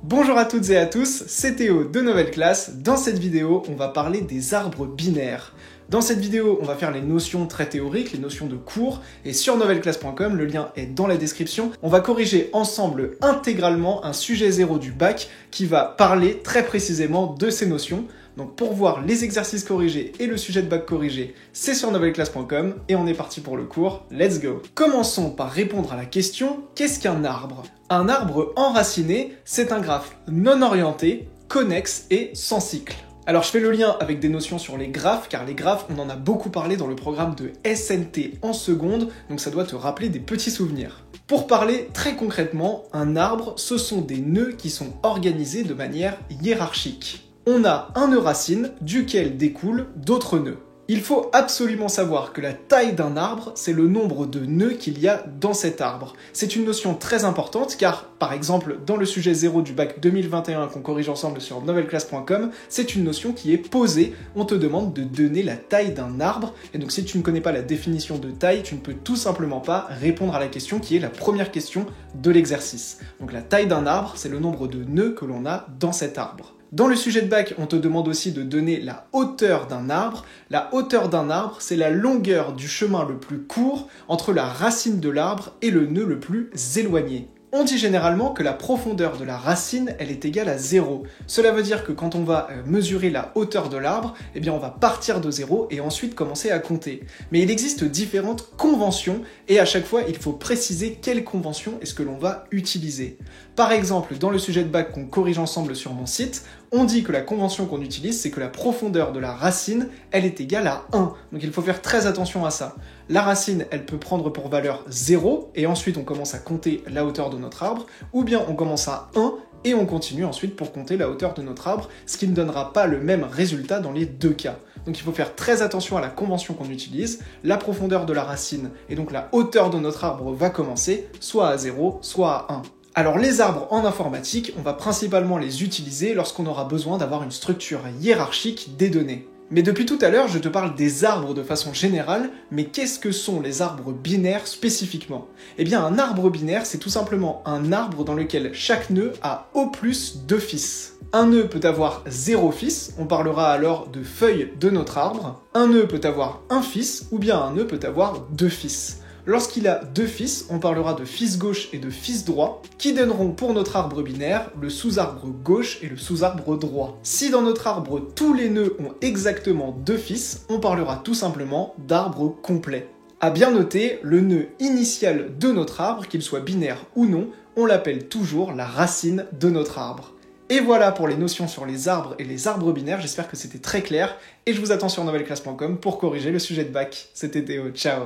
Bonjour à toutes et à tous, c'est Théo de Nouvelle Classe. Dans cette vidéo, on va parler des arbres binaires. Dans cette vidéo, on va faire les notions très théoriques, les notions de cours, et sur novelleclasse.com, le lien est dans la description. On va corriger ensemble intégralement un sujet 0 du bac qui va parler très précisément de ces notions. Donc pour voir les exercices corrigés et le sujet de bac corrigé, c'est sur novelleclasse.com et on est parti pour le cours, let's go. Commençons par répondre à la question, qu'est-ce qu'un arbre? Un arbre enraciné, c'est un graphe non orienté, connexe et sans cycle. Alors je fais le lien avec des notions sur les graphes, car les graphes, on en a beaucoup parlé dans le programme de SNT en seconde, donc ça doit te rappeler des petits souvenirs. Pour parler très concrètement, un arbre, ce sont des nœuds qui sont organisés de manière hiérarchique. On a un nœud racine duquel découlent d'autres nœuds. Il faut absolument savoir que la taille d'un arbre, c'est le nombre de nœuds qu'il y a dans cet arbre. C'est une notion très importante car, par exemple, dans le sujet 0 du bac 2021 qu'on corrige ensemble sur novelleclasse.com, c'est une notion qui est posée. On te demande de donner la taille d'un arbre. Et donc si tu ne connais pas la définition de taille, tu ne peux tout simplement pas répondre à la question qui est la première question de l'exercice. Donc la taille d'un arbre, c'est le nombre de nœuds que l'on a dans cet arbre. Dans le sujet de bac, on te demande aussi de donner la hauteur d'un arbre. La hauteur d'un arbre, c'est la longueur du chemin le plus court entre la racine de l'arbre et le nœud le plus éloigné. On dit généralement que la profondeur de la racine, elle est égale à 0. Cela veut dire que quand on va mesurer la hauteur de l'arbre, eh bien on va partir de 0 et ensuite commencer à compter. Mais il existe différentes conventions et à chaque fois, il faut préciser quelle convention est-ce que l'on va utiliser. Par exemple, dans le sujet de bac qu'on corrige ensemble sur mon site, on dit que la convention qu'on utilise, c'est que la profondeur de la racine, elle est égale à 1. Donc il faut faire très attention à ça. La racine, elle peut prendre pour valeur 0, et ensuite on commence à compter la hauteur de notre arbre, ou bien on commence à 1, et on continue ensuite pour compter la hauteur de notre arbre, ce qui ne donnera pas le même résultat dans les deux cas. Donc il faut faire très attention à la convention qu'on utilise. La profondeur de la racine, et donc la hauteur de notre arbre va commencer, soit à 0, soit à 1. Alors les arbres en informatique, on va principalement les utiliser lorsqu'on aura besoin d'avoir une structure hiérarchique des données. Mais depuis tout à l'heure, je te parle des arbres de façon générale, mais qu'est-ce que sont les arbres binaires spécifiquement? Eh bien un arbre binaire, c'est tout simplement un arbre dans lequel chaque nœud a au plus 2 fils. Un nœud peut avoir 0 fils, on parlera alors de feuilles de notre arbre. Un nœud peut avoir un fils, ou bien un nœud peut avoir 2 fils. Lorsqu'il a 2 fils, on parlera de fils gauche et de fils droit, qui donneront pour notre arbre binaire le sous-arbre gauche et le sous-arbre droit. Si dans notre arbre tous les nœuds ont exactement 2 fils, on parlera tout simplement d'arbre complet. À bien noter, le nœud initial de notre arbre, qu'il soit binaire ou non, on l'appelle toujours la racine de notre arbre. Et voilà pour les notions sur les arbres et les arbres binaires, j'espère que c'était très clair, et je vous attends sur novelleclasse.com pour corriger le sujet de bac. C'était Théo, ciao.